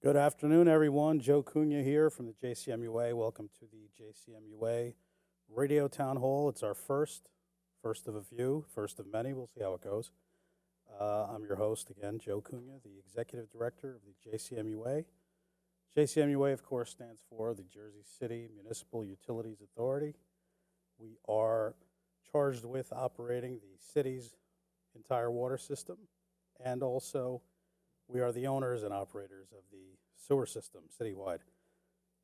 Good afternoon, everyone. Joe Cunha here from the JCMUA. Welcome to the JCMUA Radio Town Hall. It's our first of a few, first of many. We'll see how it goes. I'm your host again, Joe Cunha, the Executive Director of the JCMUA. JCMUA, of course, stands for the Jersey City Municipal Utilities Authority. We are charged with operating the city's entire water system, and also we are the owners and operators of the sewer system citywide.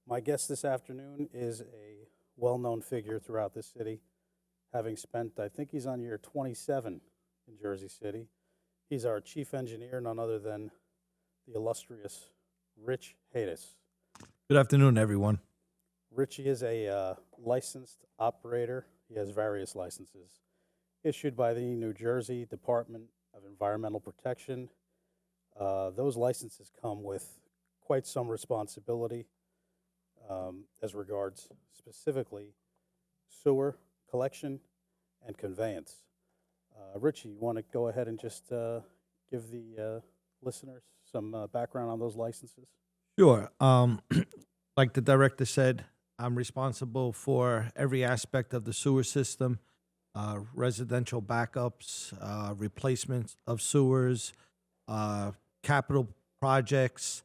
My guest this afternoon is a well-known figure throughout the city, having spent, I think he's on year 27 in Jersey City. He's our chief engineer, none other than the illustrious Rich Haydes. Good afternoon, everyone. Richie is a licensed operator. He has various licenses issued by the New Jersey Department of Environmental Protection. Those licenses come with quite some responsibility as regards specifically sewer collection and conveyance. Richie, you want to go ahead and just give the listeners some background on those licenses? Sure. Like the director said, I'm responsible for every aspect of the sewer system, residential backups, replacements of sewers, capital projects.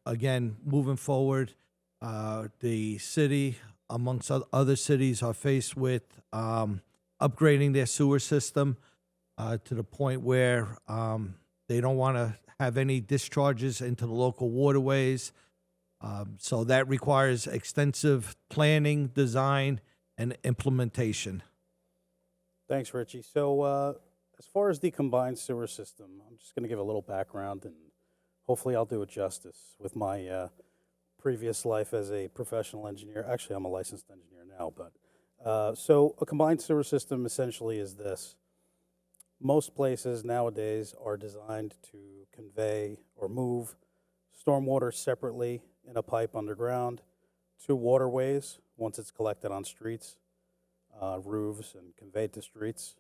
Again, moving forward, the city, amongst other cities, are faced with upgrading their sewer system to the point where they don't want to have any discharges into the local waterways. So that requires extensive planning, design, and implementation. Thanks, Richie. So as far as the combined sewer system, I'm just going to give a little background, and hopefully I'll do it justice with my previous life as a professional engineer. Actually, I'm a licensed engineer now, but so a combined sewer system essentially is this. Most places nowadays are designed to convey or move stormwater separately in a pipe underground to waterways once it's collected on streets, roofs, and conveyed to streets.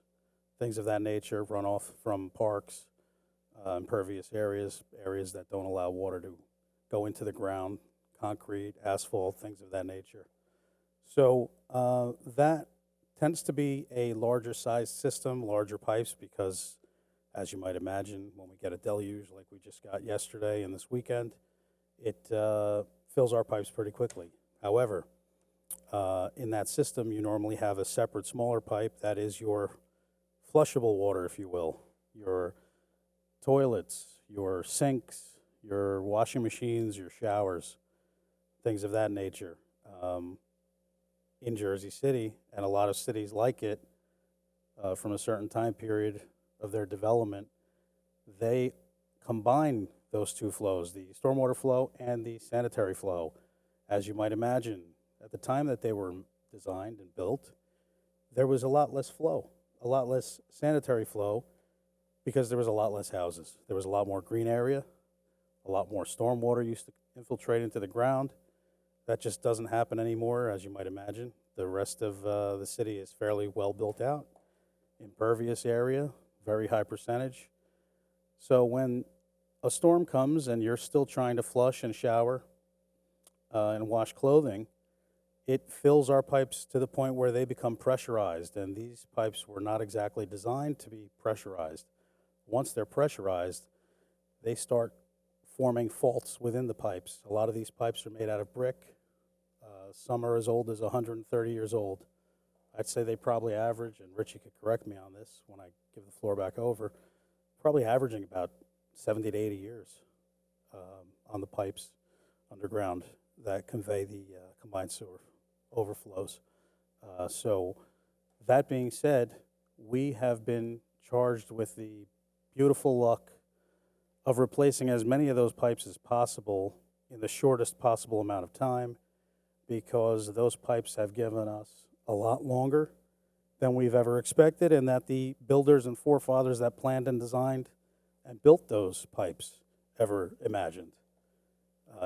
Things of that nature, runoff from parks, impervious areas, areas that don't allow water to go into the ground, concrete, asphalt, things of that nature. So that tends to be a larger sized system, larger pipes, because as you might imagine, when we get a deluge like we just got yesterday and this weekend, it fills our pipes pretty quickly. However, in that system, you normally have a separate smaller pipe that is your flushable water, if you will, your toilets, your sinks, your washing machines, your showers, things of that nature. In Jersey City, and a lot of cities like it, from a certain time period of their development, they combine those two flows, the stormwater flow and the sanitary flow. As you might imagine, at the time that they were designed and built, there was a lot less flow, a lot less sanitary flow, because there was a lot less houses. There was a lot more green area, a lot more stormwater used to infiltrate into the ground. That just doesn't happen anymore, as you might imagine. The rest of the city is fairly well built out, impervious area, very high percentage. So when a storm comes and you're still trying to flush and shower and wash clothing, it fills our pipes to the point where they become pressurized, and these pipes were not exactly designed to be pressurized. Once they're pressurized, they start forming faults within the pipes. A lot of these pipes are made out of brick. Some are as old as 130 years old. I'd say they probably average, and Richie could correct me on this when I give the floor back over, probably averaging about 70 to 80 years on the pipes underground that convey the combined sewer overflows. So that being said, we have been charged with the beautiful luck of replacing as many of those pipes as possible in the shortest possible amount of time, because those pipes have given us a lot longer than we've ever expected, and that the builders and forefathers that planned and designed and built those pipes ever imagined.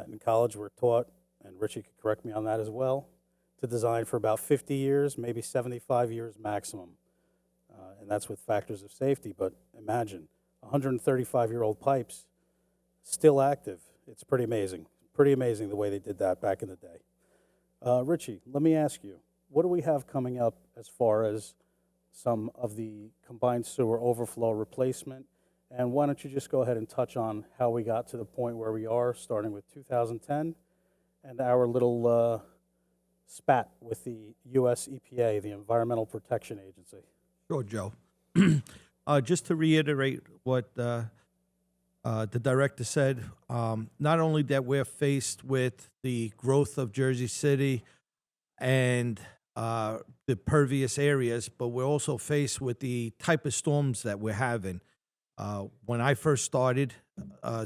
In college, we're taught, and Richie could correct me on that as well, to design for about 50 years, maybe 75 years maximum. And that's with factors of safety. But imagine 135-year-old pipes still active It's pretty amazing. Pretty amazing the way they did that back in the day. Richie, let me ask you, what do we have coming up as far as some of the combined sewer overflow replacement? And why don't you just go ahead and touch on how we got to the point where we are, starting with 2010 and our little spat with the U.S. EPA, the Environmental Protection Agency. Sure, Joe. Just to reiterate what the director said, not only that we're faced with the growth of Jersey City and the pervious areas, but we're also faced with the type of storms that we're having. When I first started,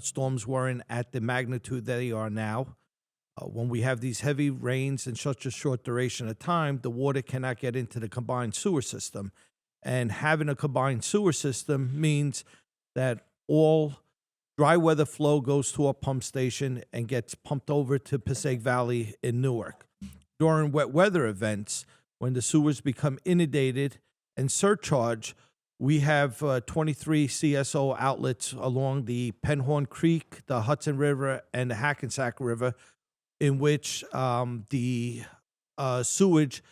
storms weren't at the magnitude that they are now. When we have these heavy rains in such a short duration of time, the water cannot get into the combined sewer system. And having a combined sewer system means that all dry weather flow goes to a pump station and gets pumped over to Passaic Valley in Newark. During wet weather events, when the sewers become inundated and surcharged, we have 23 CSO outlets along the Penhorn Creek, the Hudson River, and the Hackensack River, in which the sewage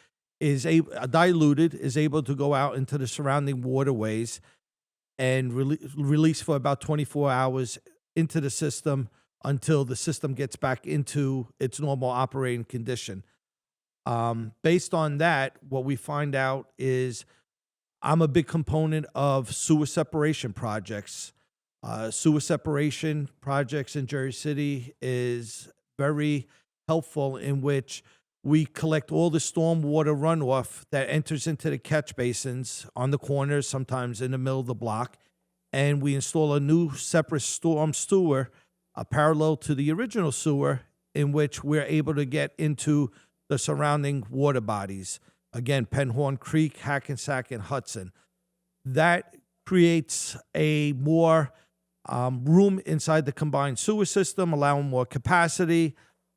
is diluted, is able to go out into the surrounding waterways and release for about 24 hours into the system until the system gets back into its normal operating condition. Based on that, what we find out is I'm a big component of sewer separation projects. Sewer separation projects in Jersey City is very helpful, in which we collect all the stormwater runoff that enters into the catch basins on the corners, sometimes in the middle of the block, and we install a new separate storm sewer, parallel to the original sewer, in which we're able to get into the surrounding water bodies. Again, Penhorn Creek, Hackensack, and Hudson. That creates a more room inside the combined sewer system, allowing more capacity,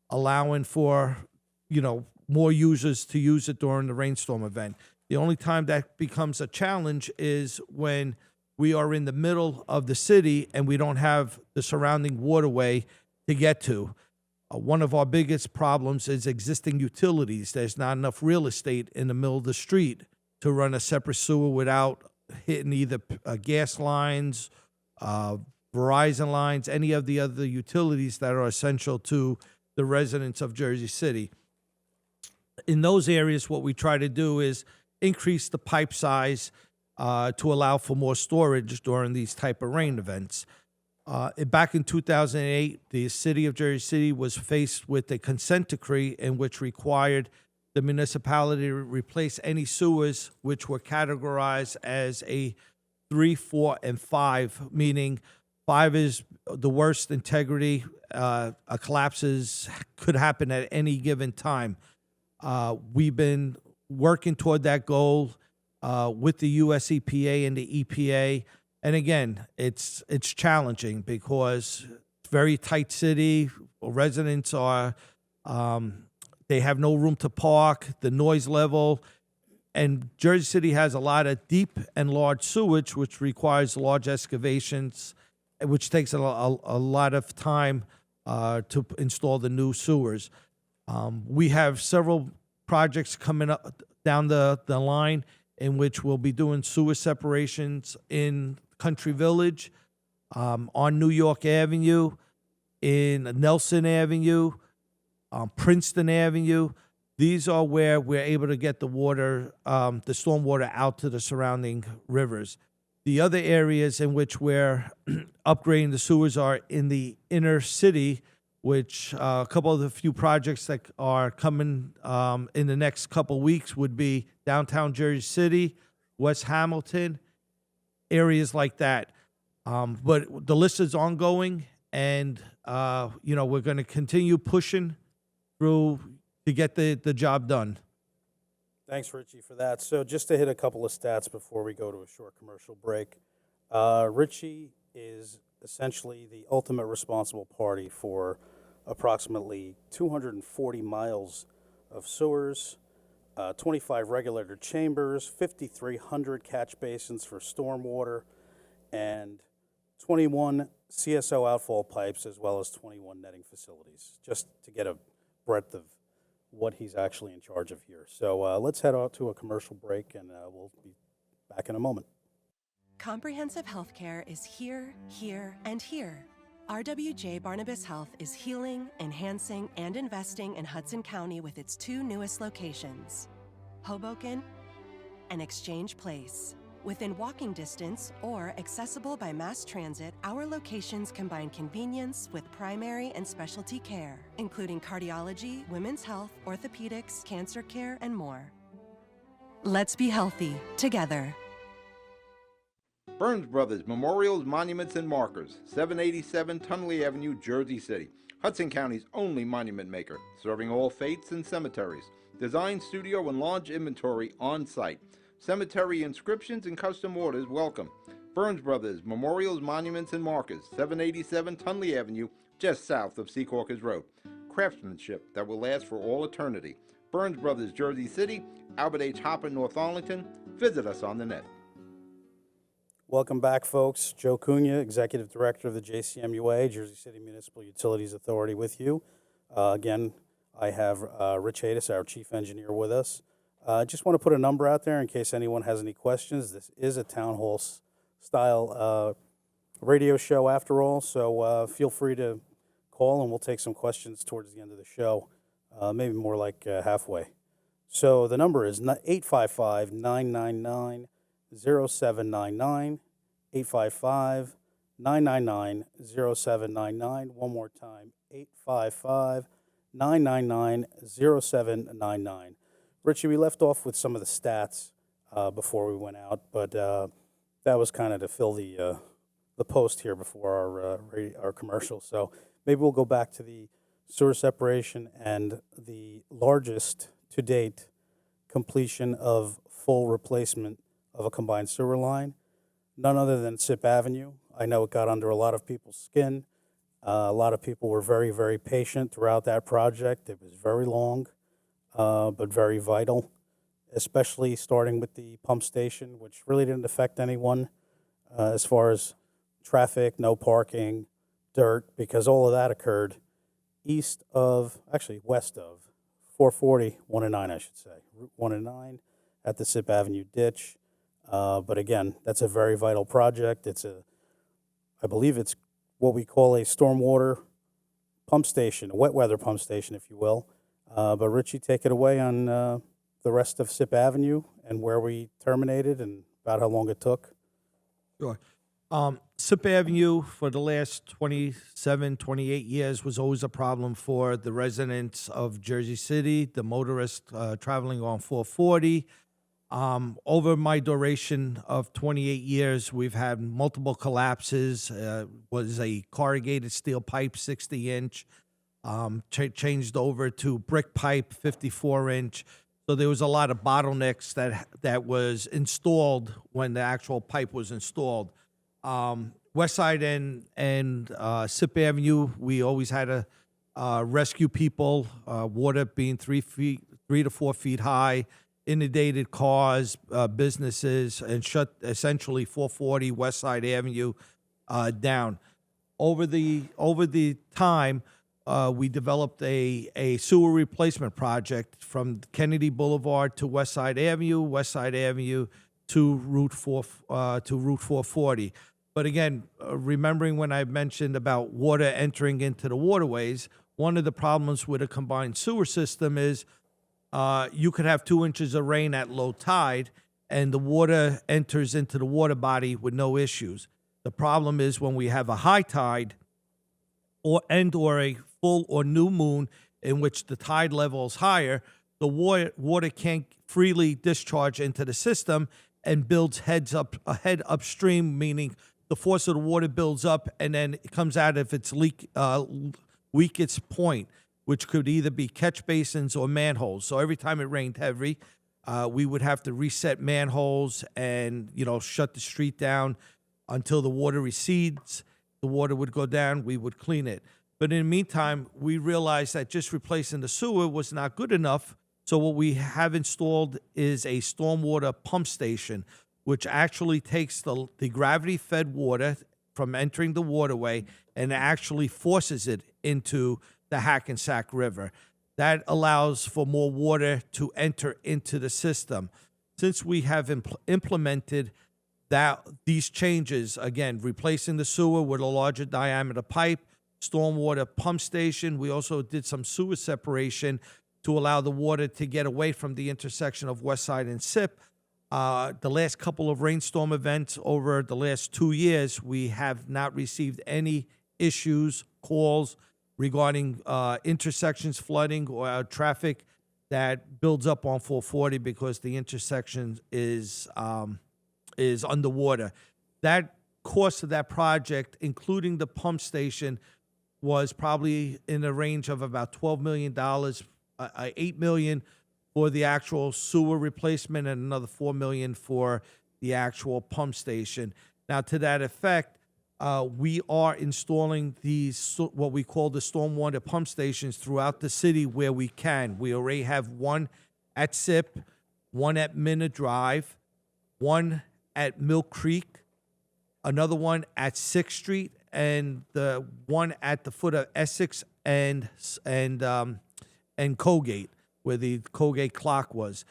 allowing for, more users to use it during the rainstorm event. The only time that becomes a challenge is when we are in the middle of the city and we don't have the surrounding waterway to get to. One of our biggest problems is existing utilities. There's not enough real estate in the middle of the street to run a separate sewer without hitting either gas lines, Verizon lines, any of the other utilities that are essential to the residents of Jersey City. In those areas, what we try to do is increase the pipe size to allow for more storage during these type of rain events. Back in 2008, the city of Jersey City was faced with a consent decree in which required the municipality to replace any sewers which were categorized as a 3, 4, and 5, meaning 5 is the worst integrity. A collapse could happen at any given time. We've been working toward that goal with the U.S. EPA and the EPA. And again, it's challenging because it's a very tight city. Residents are, they have no room to park, the noise level. And Jersey City has a lot of deep and large sewage, which requires large excavations, which takes a lot of time to install the new sewers. We have several projects coming up down the line in which we'll be doing sewer separations in Country Village, on New York Avenue, in Nelson Avenue, Princeton Avenue. These are where we're able to get the water, the stormwater out to the surrounding rivers. The other areas in which we're upgrading the sewers are in the inner city, which a couple of the few projects that are coming in the next couple weeks would be downtown Jersey City, West Hamilton, areas like that. But the list is ongoing, and we're going to continue pushing through to get the job done. Thanks, Richie, for that. So just to hit a couple of stats before we go to a short commercial break, Richie is essentially the ultimate responsible party for approximately 240 miles of sewers, 25 regulator chambers, 5,300 catch basins for stormwater, and 21 CSO outfall pipes, as well as 21 netting facilities, just to get a breadth of what he's actually in charge of here. So let's head out to a commercial break, and we'll be back in a moment. Comprehensive healthcare is here, here, and here. RWJ Barnabas Health is healing, enhancing, and investing in Hudson County with its 2 newest locations, Hoboken and Exchange Place. Within walking distance or accessible by mass transit, our locations combine convenience with primary and specialty care, including cardiology, women's health, orthopedics, cancer care, and more. Let's be healthy together. Burns Brothers Memorials, Monuments, and Markers, 787 Townhall Avenue, Jersey City. Hudson County's only monument maker, serving all faiths and cemeteries. Design, studio, and large inventory on site. Cemetery inscriptions and custom orders welcome. Burns Brothers Memorials, Monuments, and Markers, 787 Townhall Avenue, just south of Secaucus Road. Craftsmanship that will last for all eternity. Burns Brothers, Jersey City, Albert H. Hopper, North Arlington. Visit us on the net. Welcome back, folks. Joe Cunha, Executive Director of the JCMUA, Jersey City Municipal Utilities Authority, with you. Again, I have Rich Hadis, our Chief Engineer, with us. I just want to put a number out there in case anyone has any questions. This is a town hall style radio show after all, so feel free to call and we'll take some questions towards the end of the show, maybe more like halfway. So the number is 855-999-0799, 855-999-0799. One more time, 855-999-0799. Richie, we left off with some of the stats before we went out, but that was kind of to fill the post here before our commercial. So maybe we'll go back to the sewer separation and the largest to date completion of full replacement of a combined sewer line, none other than Sip Avenue. I know it got under a lot of people's skin. A lot of people were very, very patient throughout that project. It was very long, but very vital, especially starting with the pump station, which really didn't affect anyone as far as traffic, no parking, dirt, because all of that occurred west of 440, 1 and 9, I should say, Route 1 and 9 at the Sip Avenue ditch. But again, that's a very vital project. I believe it's what we call a stormwater pump station, a wet weather pump station, if you will. But Richie, take it away on the rest of Sip Avenue and where we terminated and about how long it took. Sure. Sip Avenue for the last 27, 28 years was always a problem for the residents of Jersey City, the motorists traveling on 440. Over my duration of 28 years, we've had multiple collapses. Was a corrugated steel pipe, 60-inch, changed over to brick pipe, 54-inch. So there was a lot of bottlenecks that was installed when the actual pipe was installed. West Side and Sip Avenue, we always had to rescue people, water being 3 to 4 feet high, inundated cars, businesses, and shut essentially 440 West Side Avenue down. Over the time, we developed a sewer replacement project from Kennedy Boulevard to West Side Avenue to Route 440. But again, remembering when I mentioned about water entering into the waterways, one of the problems with a combined sewer system is you could have 2 inches of rain at low tide, and the water enters into the water body with no issues. The problem is when we have a high tide or a full or new moon in which the tide level is higher, the water can't freely discharge into the system and builds head upstream, meaning the force of the water builds up and then it comes out of its weakest point, which could either be catch basins or manholes. So every time it rained heavy, we would have to reset manholes and, shut the street down until the water recedes. The water would go down, we would clean it. But in the meantime, we realized that just replacing the sewer was not good enough. So what we have installed is a stormwater pump station, which actually takes the gravity-fed water from entering the waterway and actually forces it into the Hackensack River. That allows for more water to enter into the system. Since we have implemented these changes, again, replacing the sewer with a larger diameter pipe, stormwater pump station, we also did some sewer separation to allow the water to get away from the intersection of West Side and SIP. The last couple of rainstorm events over the last 2 years, we have not received any issues, calls regarding intersections flooding or traffic that builds up on 440 because the intersection is underwater. That cost of that project, including the pump station, was probably in the range of about $12 million, $8 million for the actual sewer replacement and another $4 million for the actual pump station. Now, to that effect, we are installing these, what we call the stormwater pump stations throughout the city where we can. We already have one at SIP, one at Minna Drive, one at Mill Creek, another one at 6th Street, and the one at the foot of Essex and Colgate, where the Colgate clock was.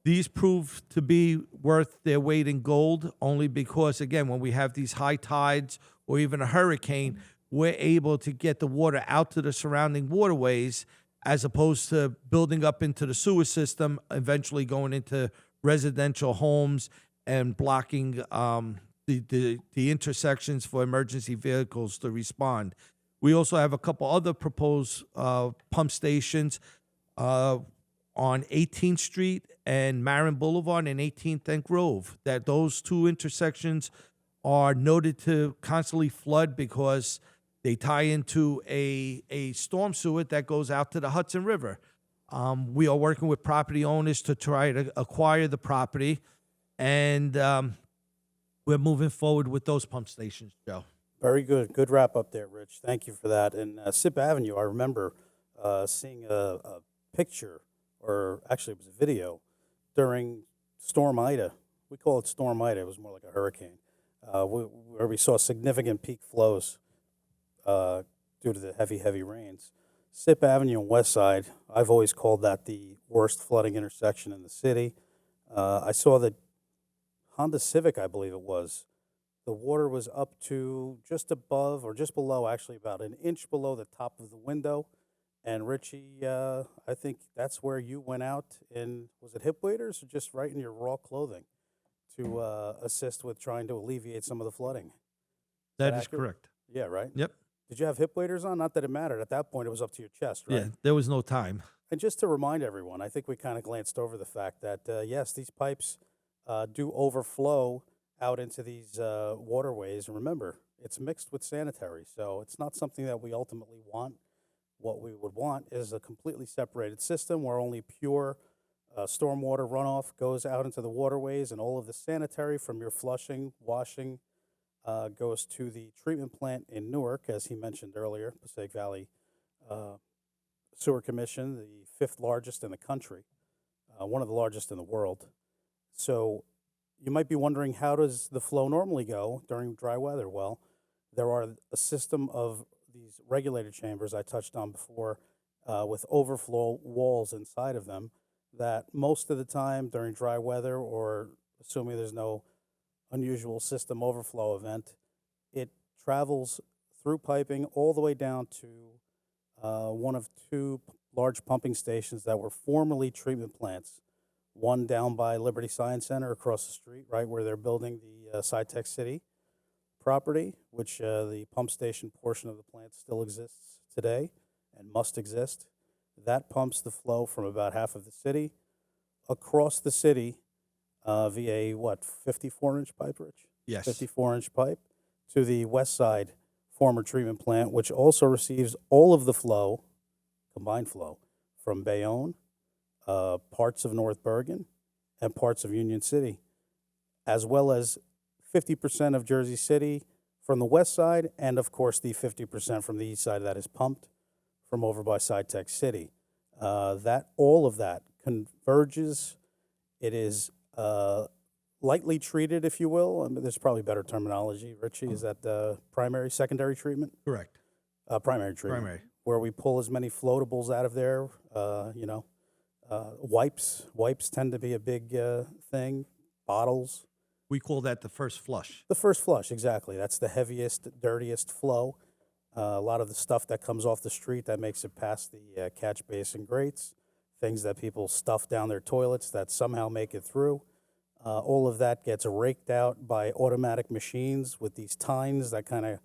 These proved to be worth their weight in gold only because, again, when we have these high tides or even a hurricane, we're able to get the water out to the surrounding waterways as opposed to building up into the sewer system, eventually going into residential homes and blocking the intersections for emergency vehicles to respond. We also have a couple other proposed pump stations on 18th Street and Marin Boulevard and 18th and Grove. That those two intersections are noted to constantly flood because they tie into a storm sewer that goes out to the Hudson River. We are working with property owners to try to acquire the property, and we're moving forward with those pump stations, Joe. Very good. Good wrap up there, Rich. Thank you for that. And SIP Avenue, I remember seeing a picture, or actually it was a video, during Storm Ida. We call it Storm Ida. It was more like a hurricane, where we saw significant peak flows due to the heavy rains. SIP Avenue and West Side, I've always called that the worst flooding intersection in the city. I saw that Honda Civic, I believe it was, the water was up to just above, or just below, actually about an inch below the top of the window. And Richie, I think that's where you went out in, was it hip waders or just right in your raw clothing to assist with trying to alleviate some of the flooding? That is accurate? correct. Yeah, right? Yep. Did you have hip waders on? Not that it mattered. At that point, it was up to your chest, right? Yeah, there was no time. And just to remind everyone, I think we kind of glanced over the fact that, yes, these pipes do overflow out into these waterways. And remember, it's mixed with sanitary, so it's not something that we ultimately want. What we would want is a completely separated system where only pure stormwater runoff goes out into the waterways, and all of the sanitary from your flushing, washing, goes to the treatment plant in Newark, as he mentioned earlier, Passaic Valley Sewer Commission, the 5th largest in the country, one of the largest in the world. So you might be wondering, how does the flow normally go during dry weather? Well, there are a system of these regulated chambers I touched on before with overflow walls inside of them that most of the time during dry weather, or assuming there's no unusual system overflow event, it travels through piping all the way down to one of two large pumping stations that were formerly treatment plants. One down by Liberty Science Center across the street, right where they're building the SciTech City property, which the pump station portion of the plant still exists today and must exist. That pumps the flow from about half of the city across the city via, 54-inch pipe, Rich? Yes. 54-inch pipe to the West Side former treatment plant, which also receives all of the flow, combined flow, from Bayonne, parts of North Bergen, and parts of Union City, as well as 50% of Jersey City from the west side, and of course the 50% from the east side that is pumped from over by SciTech City. That all of that converges. It is lightly treated, if you will. I mean, there's probably better terminology. Richie, is that primary, secondary treatment? Correct. Primary treatment. Primary. Where we pull as many floatables out of there. Wipes. Wipes tend to be a big thing. Bottles. We call that the first flush. The first flush, exactly. That's the heaviest, dirtiest flow. A lot of the stuff that comes off the street that makes it past the catch basin grates, things that people stuff down their toilets that somehow make it through. All of that gets raked out by automatic machines with these tines that kind of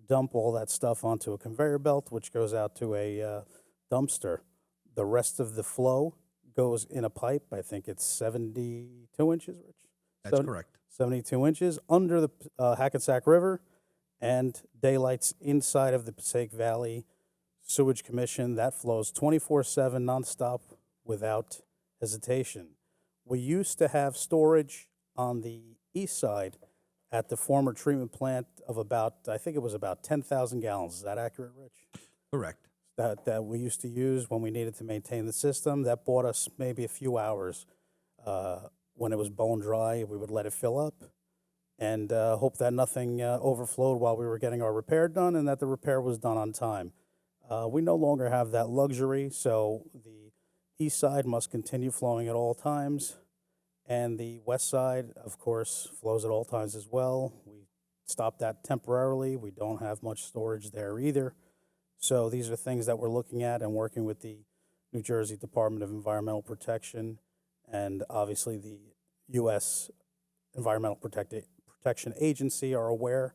dump all that stuff onto a conveyor belt, which goes out to a dumpster. The rest of the flow goes in a pipe. I think it's 72 inches, Rich? That's correct. 72 inches under the Hackensack River and daylights inside of the Passaic Valley Sewage Commission. That flows 24/7 nonstop without hesitation. We used to have storage on the east side at the former treatment plant of I think it was about 10,000 gallons. Is that accurate, Rich? Correct. That we used to use when we needed to maintain the system. That bought us maybe a few hours. When it was bone dry, we would let it fill up and hope that nothing overflowed while we were getting our repair done and that the repair was done on time. We no longer have that luxury, so the east side must continue flowing at all times, and the west side, of course, flows at all times as well. We stopped that temporarily. We don't have much storage there either. So these are things that we're looking at and working with the New Jersey Department of Environmental Protection and obviously the U.S. Environmental Protection Agency are aware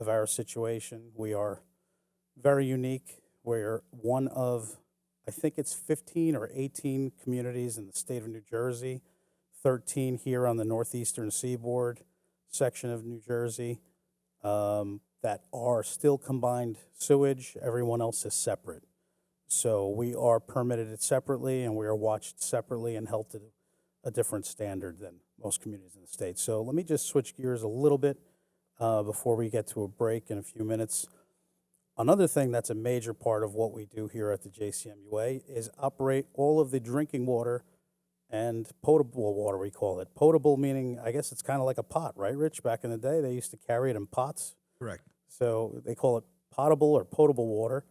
of our situation. We are very unique. We're one of, I think it's 15 or 18 communities in the state of New Jersey, 13 here on the northeastern seaboard section of New Jersey that are still combined sewage. Everyone else is separate. So we are permitted it separately and we are watched separately and held to a different standard than most communities in the state. So let me just switch gears a little bit before we get to a break in a few minutes. Another thing that's a major part of what we do here at the JCMUA is operate all of the drinking water and potable water, we call it. Potable meaning, I guess it's kind of like a pot, right, Rich? Back in the day, they used to carry it in pots. Correct. So they call it potable or potable water.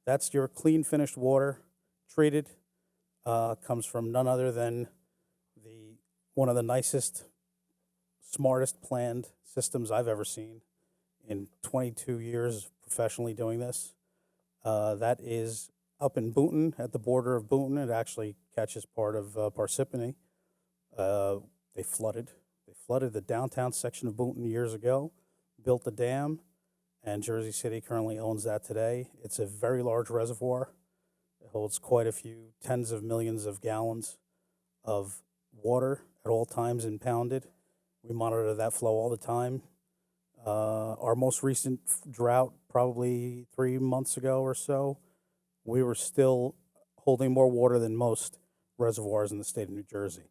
That's your clean, finished water, treated, comes from none other than one of the nicest, smartest planned systems I've ever seen in 22 years professionally doing this. That is up in Boonton, at the border of Boonton. It actually catches part of Parsippany. They flooded the downtown section of Boonton years ago, built a dam, and Jersey City currently owns that today. It's a very large reservoir. It holds quite a few tens of millions of gallons of water at all times impounded. We monitor that flow all the time. Our most recent drought, probably 3 months ago or so, we were still holding more water than most reservoirs in the state of New Jersey.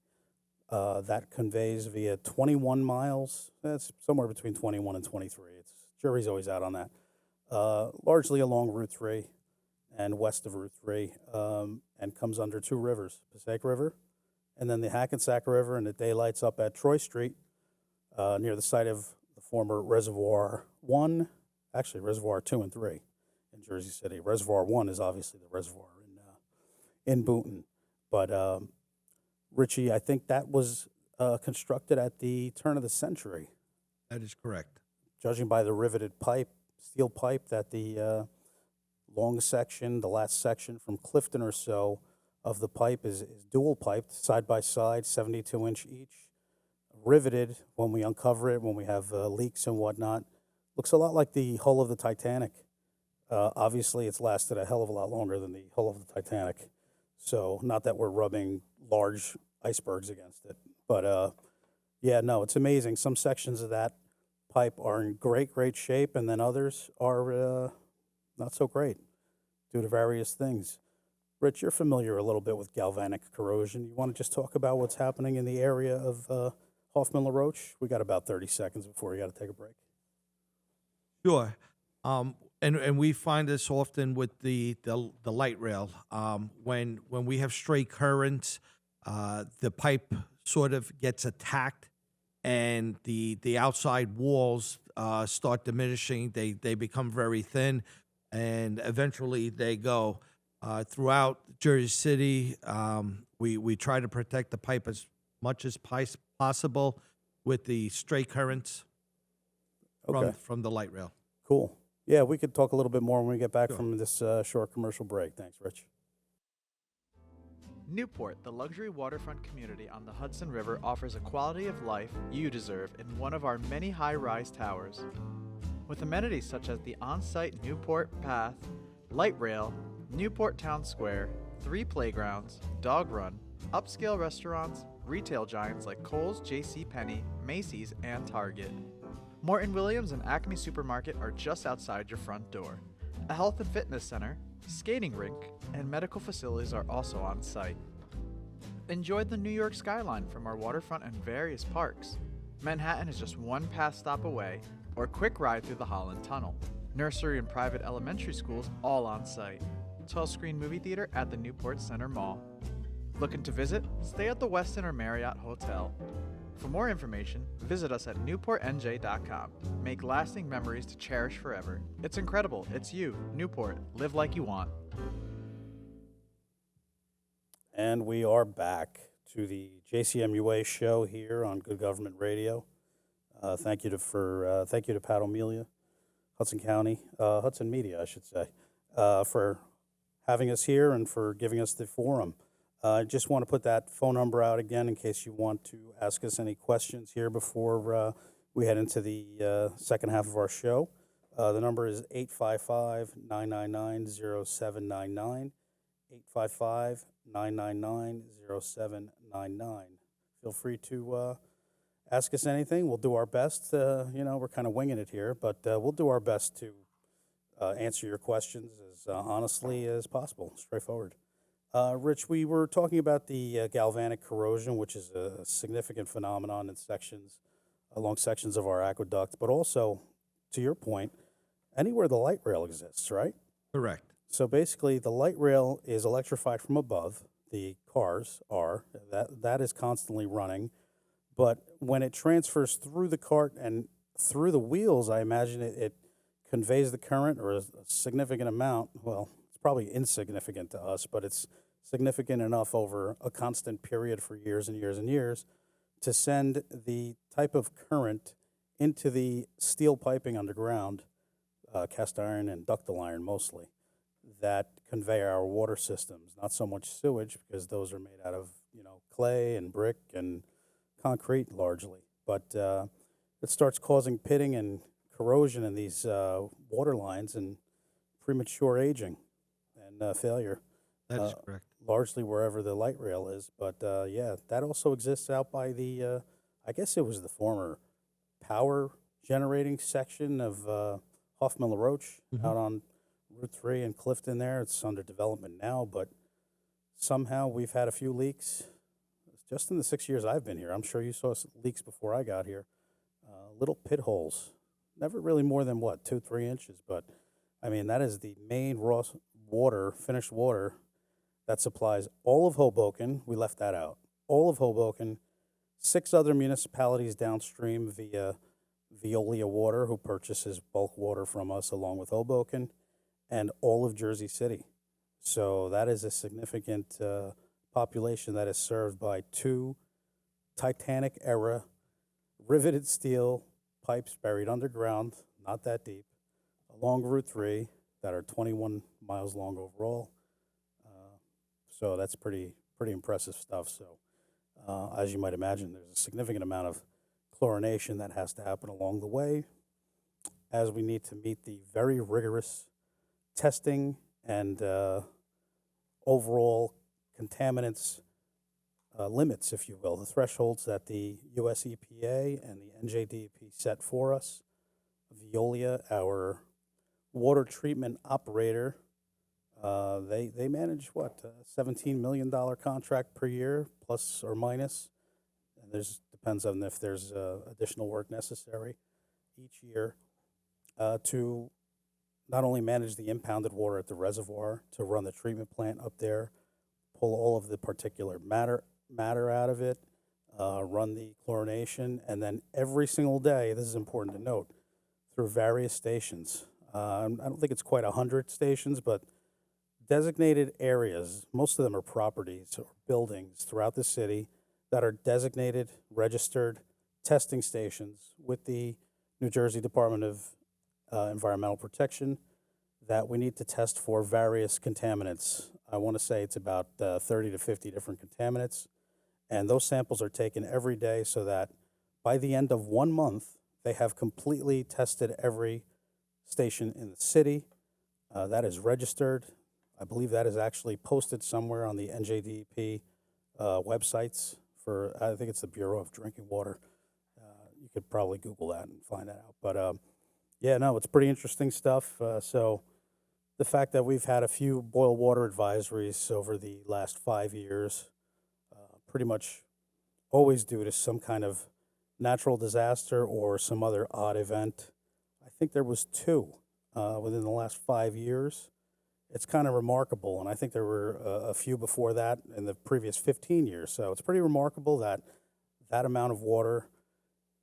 That conveys via 21 miles. That's somewhere between 21 and 23. Jury's always out on that. Largely along Route 3 and west of Route 3, and comes under two rivers, Passaic River, and then the Hackensack River, and the daylight's up at Troy Street, near the site of the former Reservoir 1, actually Reservoir 2 and 3 in Jersey City. Reservoir 1 is obviously the reservoir in Boonton. But Richie, I think that was constructed at the turn of the century. That is correct. Judging by the riveted pipe, steel pipe, that the long section, the last section from Clifton or so of the pipe is dual piped, side by side, 72-inch each, riveted when we uncover it, when we have leaks and whatnot. Looks a lot like the hull of the Titanic. Obviously, it's lasted a hell of a lot longer than the hull of the Titanic. So not that we're rubbing large icebergs against it. But, yeah, no, it's amazing. Some sections of that pipe are in great shape, and then others are not so great due to various things. Rich, you're familiar a little bit with galvanic corrosion. You want to just talk about what's happening in the area of Hoffman-LaRoche? We got about 30 seconds before we got to take a break. Sure. And we find this often with the light rail. When we have stray currents, the pipe sort of gets attacked and the outside walls start diminishing. They become very thin, and eventually they go. Throughout Jersey City, we try to protect the pipe as much as possible with the straight currents Okay. from the light rail. Cool. Yeah, we could talk a little bit more when we get back Sure. from this short commercial break. Thanks, Rich. Newport, the luxury waterfront community on the Hudson River, offers a quality of life you deserve in one of our many high-rise towers. With amenities such as the on-site Newport Path, light rail, Newport Town Square, 3 playgrounds, dog run, upscale restaurants, retail giants like Kohl's, JCPenney, Macy's, and Target. Morton Williams and Acme Supermarket are just outside your front door. A health and fitness center, skating rink, and medical facilities are also on site. Enjoy the New York skyline from our waterfront and various parks. Manhattan is just one pass stop away, or a quick ride through the Holland Tunnel. Nursery and private elementary schools all on site. 12-screen movie theater at the Newport Center Mall. Looking to visit? Stay at the Westin or Marriott Hotel. For more information, visit us at newportnj.com. Make lasting memories to cherish forever. It's incredible. It's you, Newport. Live like you want. And we are back to the JCMUA show here on Good Government Radio. Thank you to Pat O'Melia, Hudson County, Hudson Media, I should say, for having us here and for giving us the forum. I just want to put that phone number out again in case you want to ask us any questions here before we head into the second half of our show. The number is 855-999-0799, 855-999-0799. Feel free to ask us anything. We'll do our best. We're kind of winging it here, but we'll do our best to answer your questions as honestly as possible, straightforward. Rich, we were talking about the galvanic corrosion, which is a significant phenomenon in along sections of our aqueduct, but also, to your point, anywhere the light rail exists, right? Correct. So basically, the light rail is electrified from above. The cars are. That is constantly running. But when it transfers through the cart and through the wheels, I imagine it conveys the current or a significant amount. Well, it's probably insignificant to us, but it's significant enough over a constant period for years and years and years to send the type of current into the steel piping underground, cast iron and ductile iron mostly, that convey our water systems. Not so much sewage because those are made out of clay and brick and concrete largely, but it starts causing pitting and corrosion in these water lines and premature aging and failure. That is correct. Largely wherever the light rail is, but yeah, that also exists out by the, I guess it was the former power generating section of Hoffman LaRoche out on Route 3 and Clifton there. It's under development now, but somehow we've had a few leaks just in the 6 years I've been here. I'm sure you saw leaks before I got here. Little pit holes, never really more than 2-3 inches, but I mean, that is the main raw water, finished water that supplies all of Hoboken. We left that out. All of Hoboken, 6 other municipalities downstream via Veolia Water, who purchases bulk water from us along with Hoboken, and all of Jersey City. So that is a significant population that is served by 2 Titanic-era riveted steel pipes buried underground, not that deep, along Route 3 that are 21 miles long overall. So that's pretty impressive stuff. So as you might imagine, there's a significant amount of chlorination that has to happen along the way as we need to meet the very rigorous testing and overall contaminants limits, if you will, the thresholds that the US EPA and the NJDP set for us. Veolia, our water treatment operator, they manage $17 million contract per year, plus or minus, and depends on if there's additional work necessary each year to not only manage the impounded water at the reservoir, to run the treatment plant up there, pull all of the particulate matter out of it, run the chlorination, and then every single day, this is important to note, through various stations. I don't think it's quite 100 stations, but designated areas, most of them are properties or buildings throughout the city that are designated, registered testing stations with the New Jersey Department of Environmental Protection that we need to test for various contaminants. I want to say it's about 30 to 50 different contaminants. And those samples are taken every day so that by the end of 1 month, they have completely tested every station in the city. That is registered. I believe that is actually posted somewhere on the NJDEP websites for, I think it's the Bureau of Drinking Water. You could probably Google that and find that out. But yeah, no, it's pretty interesting stuff. So the fact that we've had a few boil water advisories over the last 5 years, pretty much always due to some kind of natural disaster or some other odd event. I think there was 2 within the last 5 years. It's kind of remarkable, and I think there were a few before that in the previous 15 years. So it's pretty remarkable that that amount of water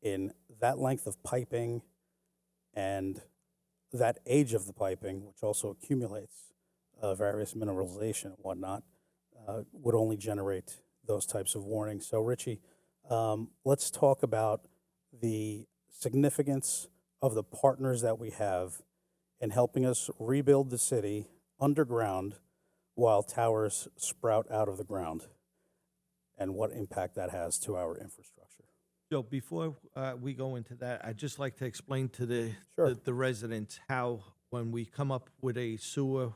in that length of piping and that age of the piping, which also accumulates various mineralization and whatnot, would only generate those types of warnings. So, Richie, let's talk about the significance of the partners that we have in helping us rebuild the city underground while towers sprout out of the ground, and what impact that has to our infrastructure. Joe, before we go into that, I'd just like to explain to Sure. the residents how when we come up with a sewer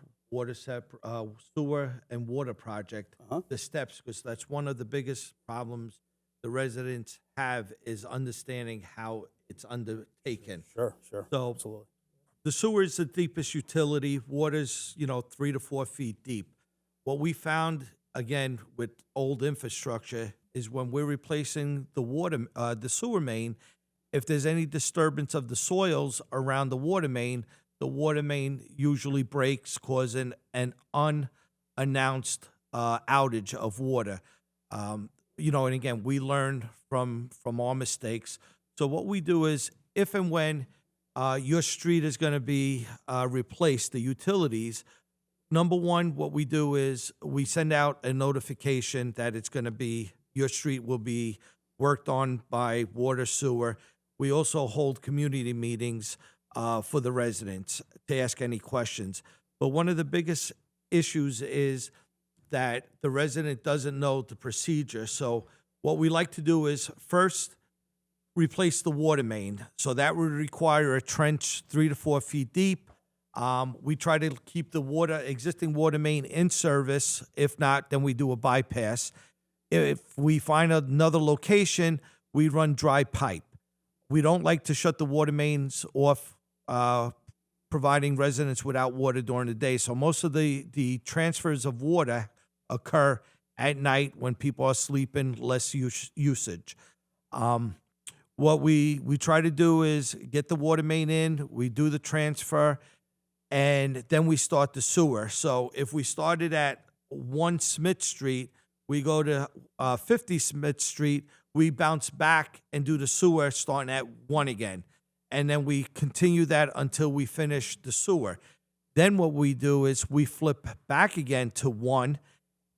and water project, the steps, because that's one of the biggest problems the residents have is understanding how it's undertaken. Sure. So Absolutely. the sewer is the deepest utility. Water's 3 to 4 feet deep. What we found again with old infrastructure is when we're replacing the sewer main, if there's any disturbance of the soils around the water main usually breaks, causing an unannounced outage of water. And again, we learn from our mistakes. So what we do is, if and when your street is going to be replaced, the utilities, number one, what we do is we send out a notification that your street will be worked on by water sewer. We also hold community meetings for the residents to ask any questions. But one of the biggest issues is that the resident doesn't know the procedure. So what we like to do is first replace the water main. So that would require a trench 3 to 4 feet deep. We try to keep the existing water main in service. If not, then we do a bypass. If we find another location, we run dry pipe. We don't like to shut the water mains off, providing residents without water during the day. So most of the transfers of water occur at night when people are sleeping, less usage. What we try to do is get the water main in, we do the transfer, and then we start the sewer. So if we started at 1 Smith Street, we go to 50 Smith Street, we bounce back and do the sewer starting at 1 again. And then we continue that until we finish the sewer. Then what we do is we flip back again to 1,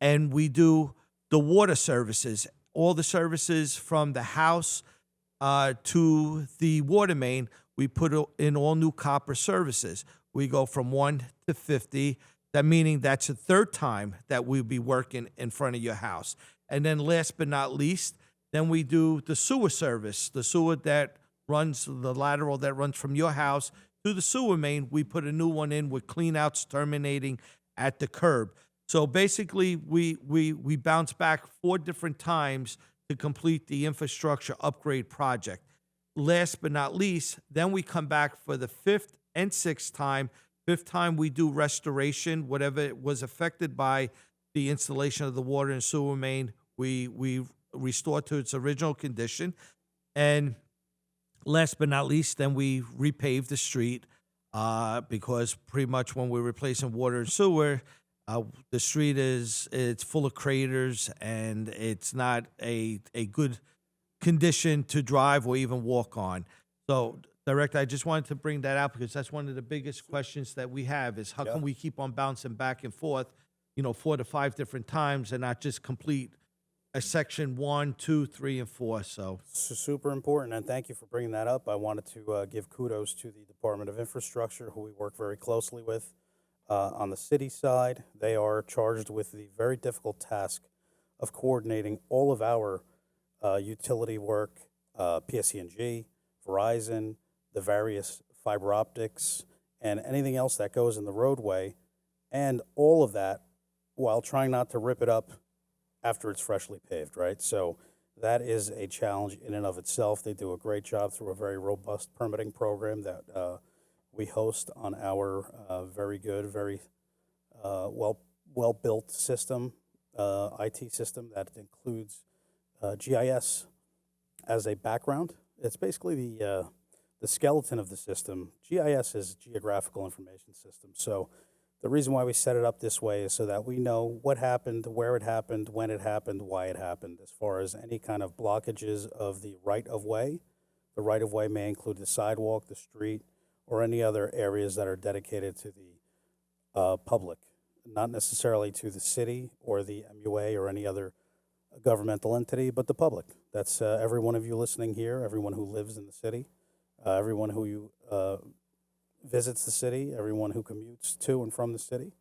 and we do the water services, all the services from the house to the water main. We put in all new copper services. We go from 1 to 50. That meaning that's the 3rd time that we'll be working in front of your house. And then last but not least, then we do the sewer service, the sewer that runs, the lateral that runs from your house to the sewer main. We put a new one in with cleanouts terminating at the curb. So basically, we bounce back 4 different times to complete the infrastructure upgrade project. Last but not least, then we come back for the 5th and 6th time. 5th time, we do restoration, whatever was affected by the installation of the water and sewer main, we restore to its original condition. And last but not least, then we repave the street because pretty much when we're replacing water and sewer, the street it's full of craters, and it's not a good condition to drive or even walk on. So, Director, I just wanted to bring that out because that's one of the biggest questions that we have is how Yeah. can we keep on bouncing back and forth, 4 to 5 different times and not just complete a section 1, 2, 3, and 4. So, Super important, and thank you for bringing that up. I wanted to give kudos to the Department of Infrastructure, who we work very closely with. On the city side, they are charged with the very difficult task of coordinating all of our utility work, PSE&G, Verizon, the various fiber optics, and anything else that goes in the roadway, and all of that while trying not to rip it up after it's freshly paved, right? So that is a challenge in and of itself. They do a great job through a very robust permitting program that we host on our very good, very well built system, IT system that includes GIS as a background. It's basically the skeleton of the system. GIS is Geographical Information System. So the reason why we set it up this way is so that we know what happened, where it happened, when it happened, why it happened, as far as any kind of blockages of the right-of-way. The right-of-way may include the sidewalk, the street, or any other areas that are dedicated to the public, not necessarily to the city or the MUA or any other governmental entity, but the public. That's every one of you listening here, everyone who lives in the city, everyone who visits the city, everyone who commutes to and from the city.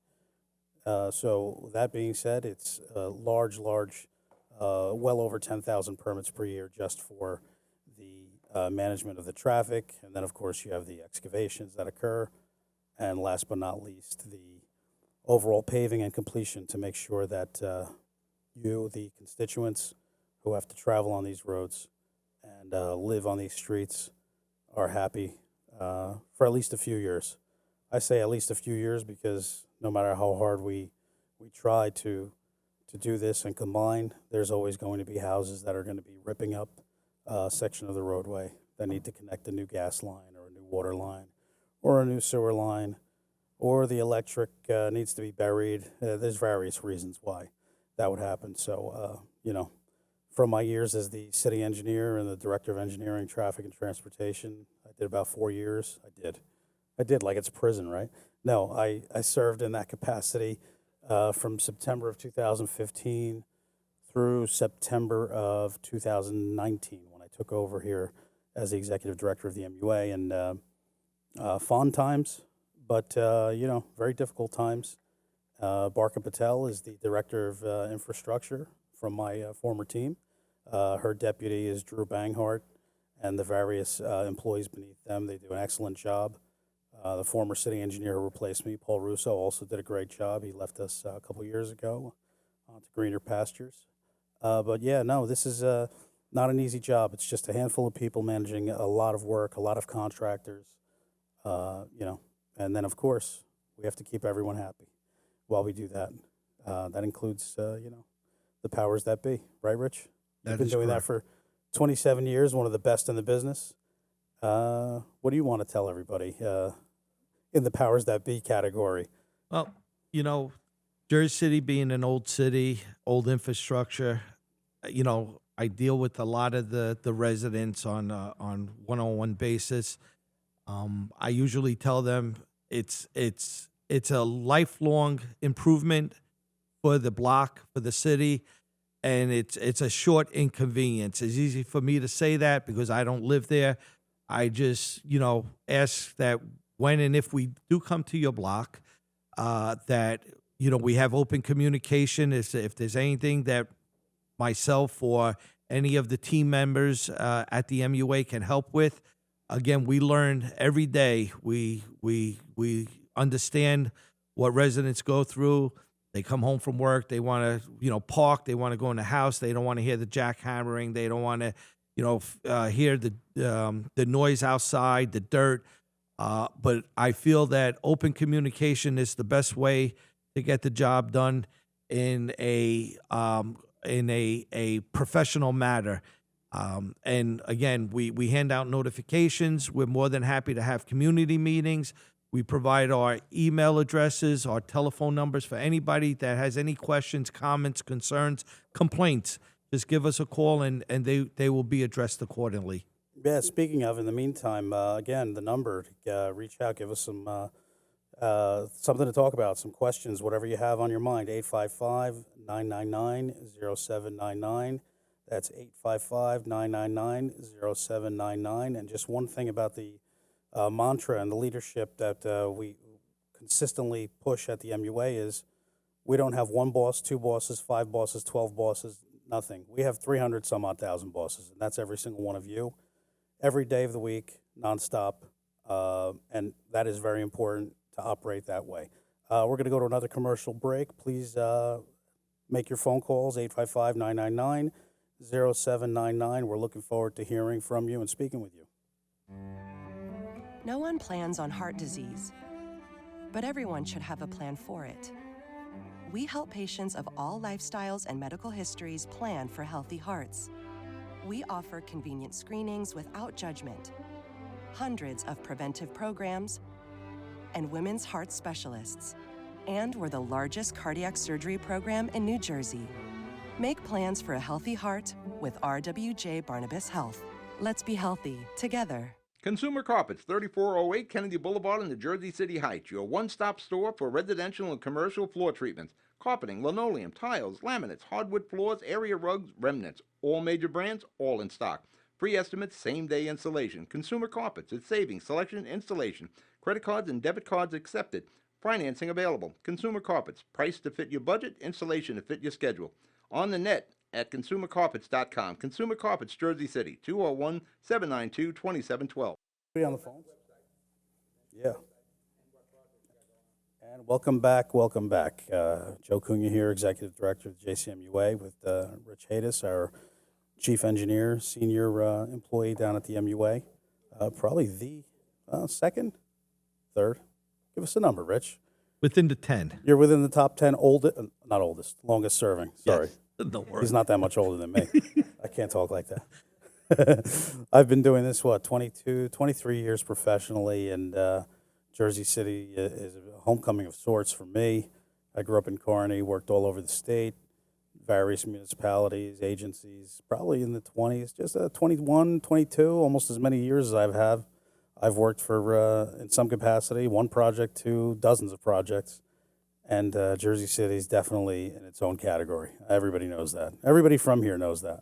So that being said, it's large, well over 10,000 permits per year just for the management of the traffic. And then, of course, you have the excavations that occur. And last but not least, the overall paving and completion to make sure that you, the constituents who have to travel on these roads and live on these streets, are happy for at least a few years. I say at least a few years because no matter how hard we try to do this and combine, there's always going to be houses that are going to be ripping up a section of the roadway that need to connect a new gas line or a new water line or a new sewer line, or the electric needs to be buried. There's various reasons why that would happen. So, from my years as the city engineer and the director of engineering, traffic, and transportation, I did about 4 years. I did like it's prison, right? No, I served in that capacity from September of 2015 through September of 2019 when I took over here as the executive director of the MUA. And fun times, but, very difficult times. Barka Patel is the director of infrastructure from my former team. Her deputy is Drew Banghart, and the various employees beneath them. They do an excellent job. The former city engineer who replaced me, Paul Russo, also did a great job. He left us a couple years ago to greener pastures. But yeah, no, this is not an easy job. It's just a handful of people managing a lot of work, a lot of contractors, and then, of course, we have to keep everyone happy while we do that. That includes, the powers that be, right, Rich? You've been doing that for 27 years, one of the best in the business. What do you want to tell everybody in the powers that be category? well, Jersey City being an old city, old infrastructure, I deal with a lot of the residents on one-on-one basis. I usually tell them it's a lifelong improvement for the block, for the city, and it's a short inconvenience. It's easy for me to say that because I don't live there. I just, ask that when and if we do come to your block, that, we have open communication. If there's anything that myself or any of the team members at the MUA can help with, again, we learn every day. We understand what residents go through. They come home from work. They want to, park. They want to go in the house. They don't want to hear the jackhammering. They don't want to, hear the noise outside, the dirt. But I feel that open communication is the best way to get the job done in a professional manner. And again, we hand out notifications. We're more than happy to have community meetings. We provide our email addresses, our telephone numbers for anybody that has any questions, comments, concerns, complaints. just give us a call, and they will be addressed accordingly. Yeah, speaking of, in the meantime, again, the number, reach out, give us some something to talk about, some questions, whatever you have on your mind. 855-999-0799. That's 855-999-0799. And just one thing about the mantra and the leadership that we consistently push at the MUA is we don't have one boss, two bosses, 5 bosses, 12 bosses, nothing. We have 300 some odd thousand bosses, and that's every single one of you, every day of the week, nonstop, and that is very important to operate that way. We're going to go to another commercial break. Please make your phone calls, 855-999-0799. We're looking forward to hearing from you and speaking with you. No one plans on heart disease, but everyone should have a plan for it. We help patients of all lifestyles and medical histories plan for healthy hearts. We offer convenient screenings without judgment, hundreds of preventive programs, and women's heart specialists. And we're the largest cardiac surgery program in New Jersey. Make plans for a healthy heart with RWJ Barnabas Health. Let's be healthy together. Consumer Carpets, 3408 Kennedy Boulevard in the Jersey City Heights, your one-stop store for residential and commercial floor treatments, carpeting, linoleum, tiles, laminates, hardwood floors, area rugs, remnants, all major brands, all in stock. Free estimates, same-day installation. Consumer Carpets, it's savings, selection, installation. Credit cards and debit cards accepted. Financing available. Consumer Carpets, price to fit your budget, installation to fit your schedule. On the net at consumercarpets.com. Consumer Carpets, Jersey City, 201-792-2712. Be on the phone? Yeah. And welcome back, welcome back. Joe Cunha here, Executive Director of JCMUA with Rich Hadis, our Chief Engineer, Senior Employee down at the MUA. Probably the second, third. Give us a number, Rich. Within the 10. You're within the top 10 not oldest, longest serving. Sorry. Yes. Don't worry. He's not that much older than me. I can't talk like that. I've been doing this, 23 years professionally, and Jersey City is a homecoming of sorts for me. I grew up in Kearney, worked all over the state, various municipalities, agencies, probably in the 20s, just 21, 22, almost as many years as I've worked for, in some capacity, one project to dozens of projects. And Jersey City is definitely in its own category. Everybody knows that. Everybody from here knows that.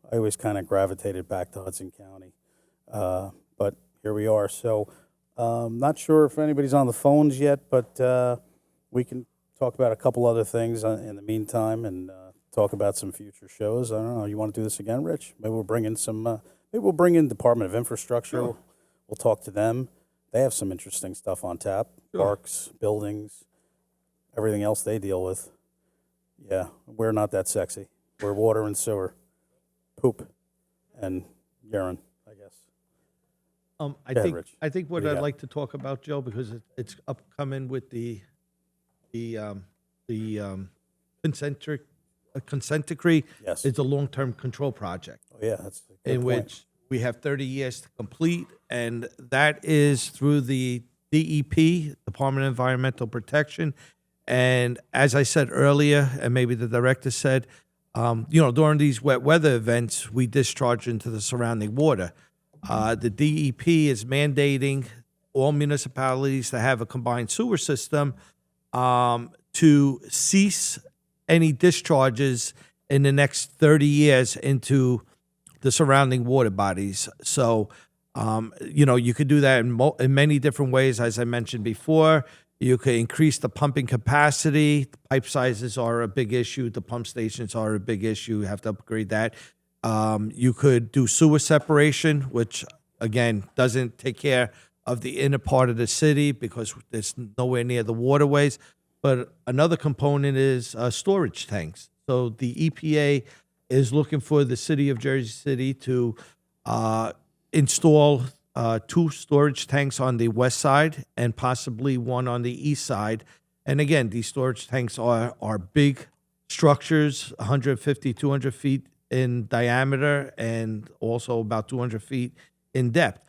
I always kind of gravitated back to Hudson County. But here we are. So not sure if anybody's on the phones yet, but we can talk about a couple other things in the meantime and talk about some future shows. I don't know. You want to do this again, Rich? Maybe we'll bring in Department of Infrastructure. Sure. We'll talk to them. They have some interesting stuff on tap. Sure. Parks, buildings, everything else they deal with. Yeah, we're not that sexy. We're water and sewer, poop, and urine, I guess. I think what I'd like to talk about, Joe, because it's upcoming with the consent decree. Yes. It's a long-term control project. Oh yeah, that's a good in point. Which we have 30 years to complete, and that is through the DEP, Department of Environmental Protection. And as I said earlier, and maybe the director said, during these wet weather events, we discharge into the surrounding water. The DEP is mandating all municipalities to have a combined sewer system to cease any discharges in the next 30 years into the surrounding water bodies. So, you could do that in many different ways, as I mentioned before. You could increase the pumping capacity. The pipe sizes are a big issue. The pump stations are a big issue. You have to upgrade that. You could do sewer separation, which, again, doesn't take care of the inner part of the city because it's nowhere near the waterways. But another component is storage tanks. So the EPA is looking for the city of Jersey City to install 2 storage tanks on the west side and possibly one on the east side. And again, these storage tanks are big structures, 150, 200 feet in diameter and also about 200 feet in depth.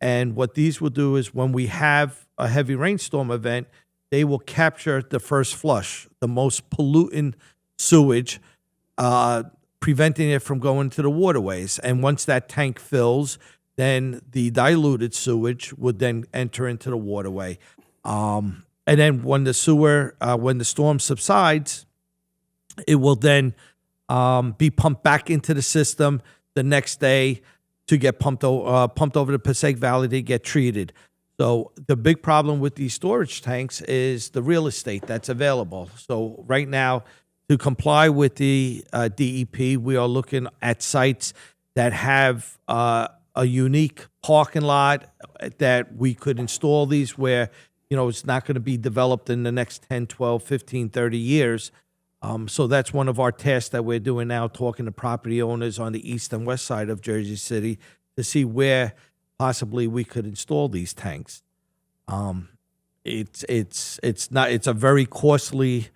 And what these will do is when we have a heavy rainstorm event, they will capture the first flush, the most pollutant sewage, preventing it from going to the waterways. And once that tank fills, then the diluted sewage would then enter into the waterway. And then when the storm subsides, it will then be pumped back into the system the next day to get pumped over the Passaic Valley to get treated. So the big problem with these storage tanks is the real estate that's available. So right now, to comply with the DEP, we are looking at sites that have a unique parking lot that we could install these where, it's not going to be developed in the next 10, 12, 15, 30 years. So that's one of our tasks that we're doing now, talking to property owners on the east and west side of Jersey City to see where possibly we could install these tanks. It's a very costly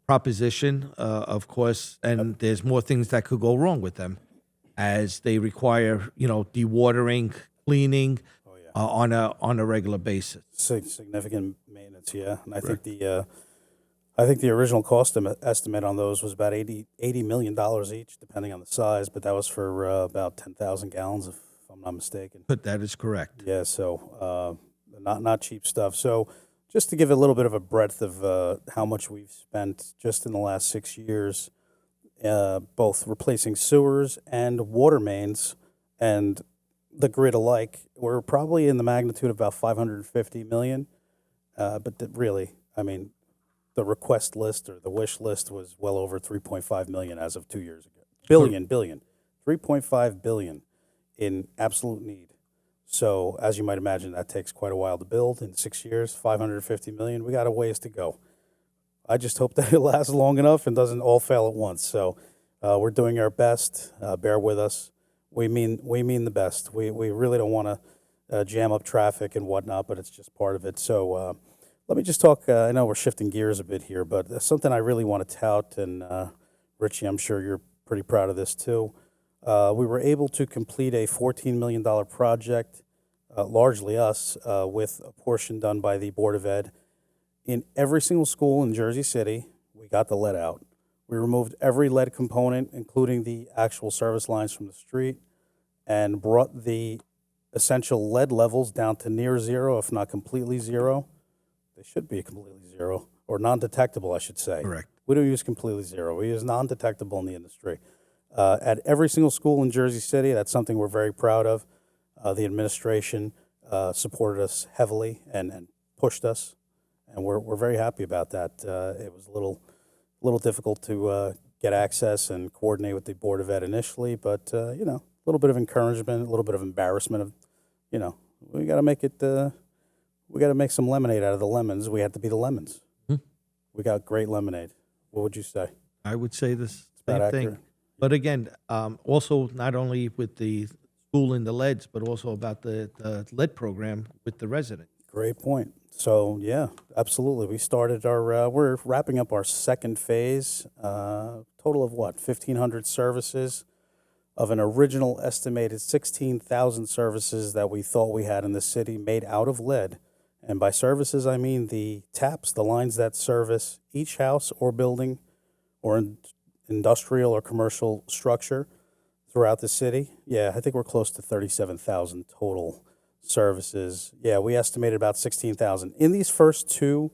proposition, of course, and there's more things that could go wrong with them, as they require dewatering, cleaning on a regular basis. Significant maintenance, yeah. And I think the original cost estimate on those was about $80 million each, depending on the size, but that was for about 10,000 gallons, if I'm not mistaken. But that is correct. Yeah, so not cheap stuff. So just to give a little bit of a breadth of how much we've spent just in the last 6 years, both replacing sewers and water mains and the grid alike, we're probably in the magnitude of about $550 million. But really, I mean, the request list or the wish list was well over $3.5 million as of 2 years ago. Billion, 3.5 billion in absolute need. So as you might imagine, that takes quite a while to build. In 6 years, 550 million. We got a ways to go. I just hope that it lasts long enough and doesn't all fail at once. So we're doing our best. Bear with us. We mean the best. We really don't want to jam up traffic and whatnot, but it's just part of it. So let me just talk. I know we're shifting gears a bit here, but something I really want to tout, and Richie, I'm sure you're pretty proud of this too. We were able to complete a $14 million project, largely us, with a portion done by the Board of Ed. In every single school in Jersey City, we got the lead out. We removed every lead component, including the actual service lines from the street, and brought the essential lead levels down to near zero, if not completely zero. They should be completely zero, or non-detectable, I should say. Correct. We don't use completely zero. We use non-detectable in the industry. At every single school in Jersey City, that's something we're very proud of. The administration supported us heavily and pushed us, and we're very happy about that. It was a little difficult to get access and coordinate with the Board of Ed initially, but a little bit of encouragement, a little bit of embarrassment of, we got to make it. We got to make some lemonade out of the lemons. We have to be the lemons. Mm-hmm. We got great lemonade. What would you say? I would say the That same accurate? thing. But again, also not only with the school and the leads, but also about the lead program with the resident. Great point. So yeah, absolutely. We started we're wrapping up our second phase. Total of what? 1,500 services of an original estimated 16,000 services that we thought we had in the city made out of lead. And by services, I mean the taps, the lines that service each house or building or industrial or commercial structure throughout the city. Yeah, I think we're close to 37,000 total services. Yeah, we estimated about 16,000. In these first two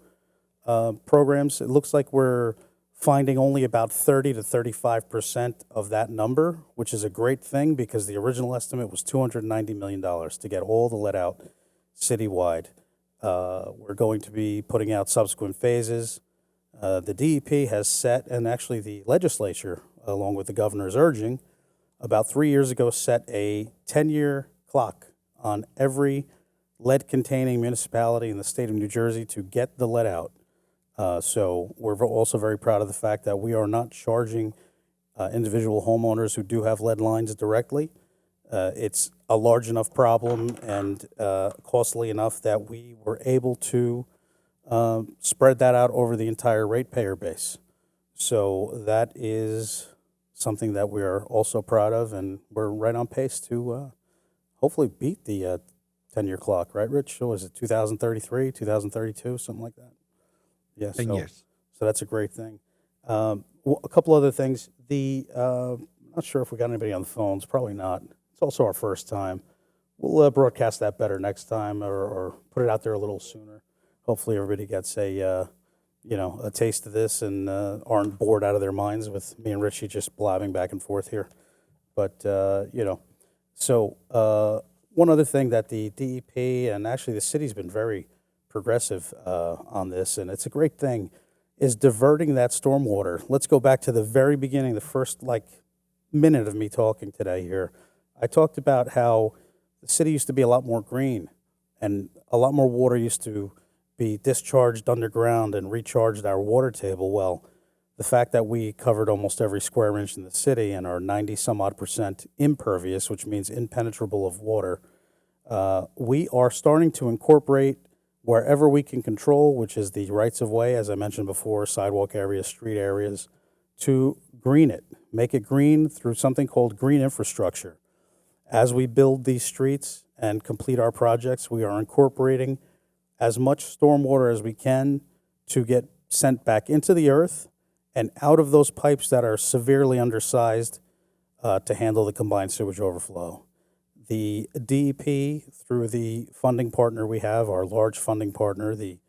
programs, it looks like we're finding only about 30 to 35% of that number, which is a great thing because the original estimate was $290 million to get all the lead out citywide. We're going to be putting out subsequent phases. The DEP has set, and actually the legislature, along with the governor's urging, about 3 years ago set a 10-year clock on every lead-containing municipality in the state of New Jersey to get the lead out. So we're also very proud of the fact that we are not charging individual homeowners who do have lead lines directly. It's a large enough problem and costly enough that we were able to spread that out over the entire ratepayer base. So that is something that we are also proud of, and we're right on pace to hopefully beat the 10-year clock, right, Rich? So is it 2033, 2032, something like that? Yeah, 10 years. So that's a great thing. A couple other things. I Not sure if we got anybody on the phones. Probably not. It's also our first time. We'll broadcast that better next time, or put it out there a little sooner. Hopefully, everybody gets a a taste of this and aren't bored out of their minds with me and Richie just blabbing back and forth here. But so one other thing that the DEP and actually the city's been very progressive on this, and it's a great thing, is diverting that stormwater. Let's go back to the very beginning, the first minute of me talking today here. I talked about how the city used to be a lot more green, and a lot more water used to be discharged underground and recharged our water table. Well, the fact that we covered almost every square inch in the city and are 90-some-odd% impervious, which means impenetrable of water, we are starting to incorporate wherever we can control, which is the rights of way, as I mentioned before, sidewalk areas, street areas, to green it, make it green through something called green infrastructure. As we build these streets and complete our projects, we are incorporating as much stormwater as we can to get sent back into the earth and out of those pipes that are severely undersized to handle the combined sewage overflow. The DEP, through the funding partner we have, our large funding partner, the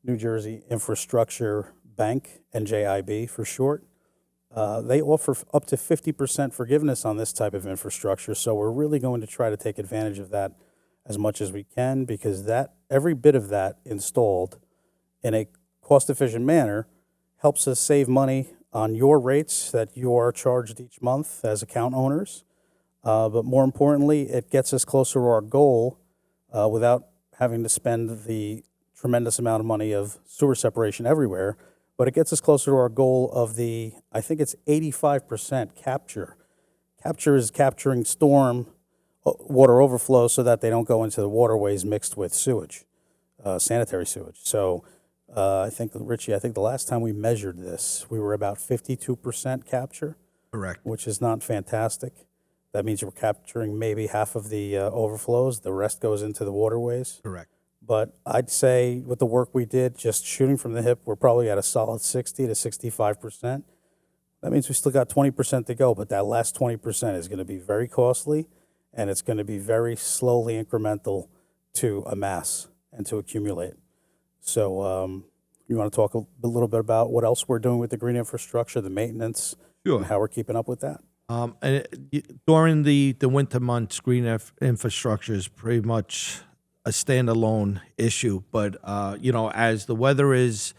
New Jersey Infrastructure Bank, NJIB for short, they offer up to 50% forgiveness on this type of infrastructure. So we're really going to try to take advantage of that as much as we can, because that every bit of that installed in a cost-efficient manner helps us save money on your rates that you are charged each month as account owners. But more importantly, it gets us closer to our goal without having to spend the tremendous amount of money of sewer separation everywhere. But it gets us closer to our goal of I think it's 85% capture. Capture is capturing storm water overflow so that they don't go into the waterways mixed with sewage, sanitary sewage. So I think, Richie, the last time we measured this, we were about 52% capture. Correct. Which is not fantastic. That means you're capturing maybe half of the overflows. The rest goes into the waterways. Correct. But I'd say with the work we did, just shooting from the hip, we're probably at a solid 60 to 65%. That means we still got 20% to go, but that last 20% is going to be very costly, and it's going to be very slowly incremental to amass and to accumulate. So you want to talk a little bit about what else we're doing with the green infrastructure, the maintenance, and how we're keeping up with that? During the winter months, green infrastructure is pretty much a standalone issue. But as the weather is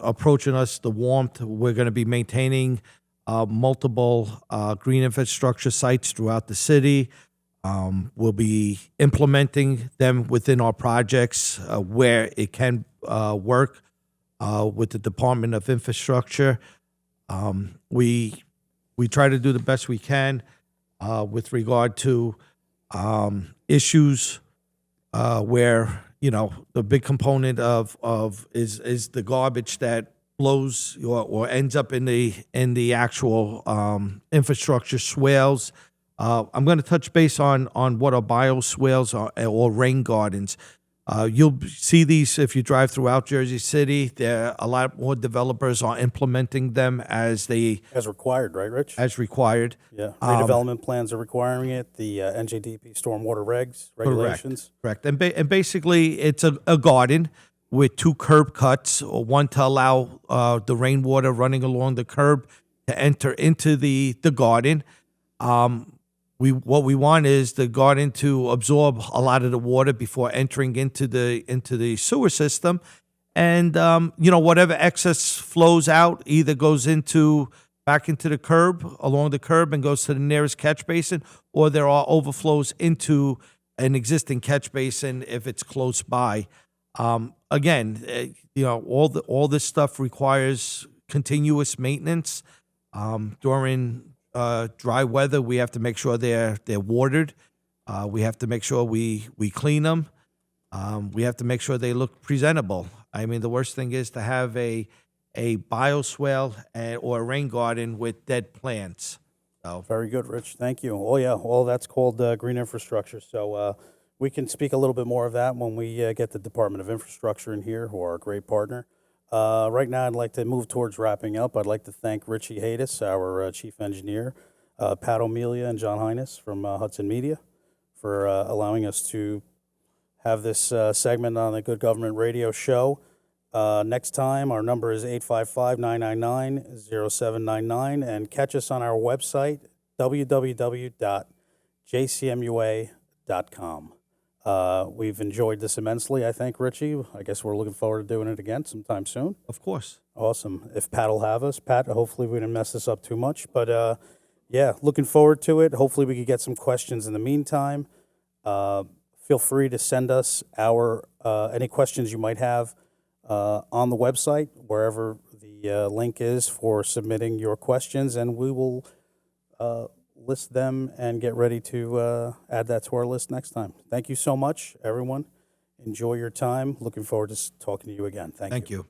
approaching us, the warmth, we're going to be maintaining multiple green infrastructure sites throughout the city. We'll be implementing them within our projects where it can work with the Department of Infrastructure. We try to do the best we can with regard to issues where the big component of is the garbage that blows or ends up in the actual infrastructure swales. I'm going to touch base on what are bioswales or rain gardens. You'll see these if you drive throughout Jersey City. There a lot more developers are implementing them as required, right, Rich? As required. Yeah, redevelopment plans are requiring it. The NJDP stormwater regulations. Correct. And basically, it's a garden with two curb cuts, one to allow the rainwater running along the curb to enter into the garden. What we want is the garden to absorb a lot of the water before entering into the sewer system, and whatever excess flows out either goes back into the curb, along the curb, and goes to the nearest catch basin, or there are overflows into an existing catch basin if it's close by. Again, all this stuff requires continuous maintenance during dry weather. We have to make sure they're watered. We have to make sure we clean them. We have to make sure they look presentable. I mean, the worst thing is to have a bioswale or a rain garden with dead plants. So very good, Rich. Thank you. Oh yeah, all that's called green infrastructure. So we can speak a little bit more of that when we get the Department of Infrastructure in here, who are a great partner. Right now, I'd like to move towards wrapping up. I'd like to thank Richie Haydes, our chief engineer. Pat O'Melia and John Hines from Hudson Media for allowing us to have this segment on the Good Government Radio Show. Next time, our number is 855-999-0799, and catch us on our website, www.jcmua.com. We've enjoyed this immensely, I think, Richie. I guess we're looking forward to doing it again sometime soon. Of course. Awesome. If Pat will have us. Pat, hopefully we didn't mess this up too much. But, yeah, looking forward to it. Hopefully we could get some questions in the meantime. Feel free to send us any questions you might have on the website, wherever the link is for submitting your questions, and we will list them and get ready to add that to our list next time. Thank you so much, everyone. Enjoy your time. Looking forward to talking to you again. Thank you. Thank you.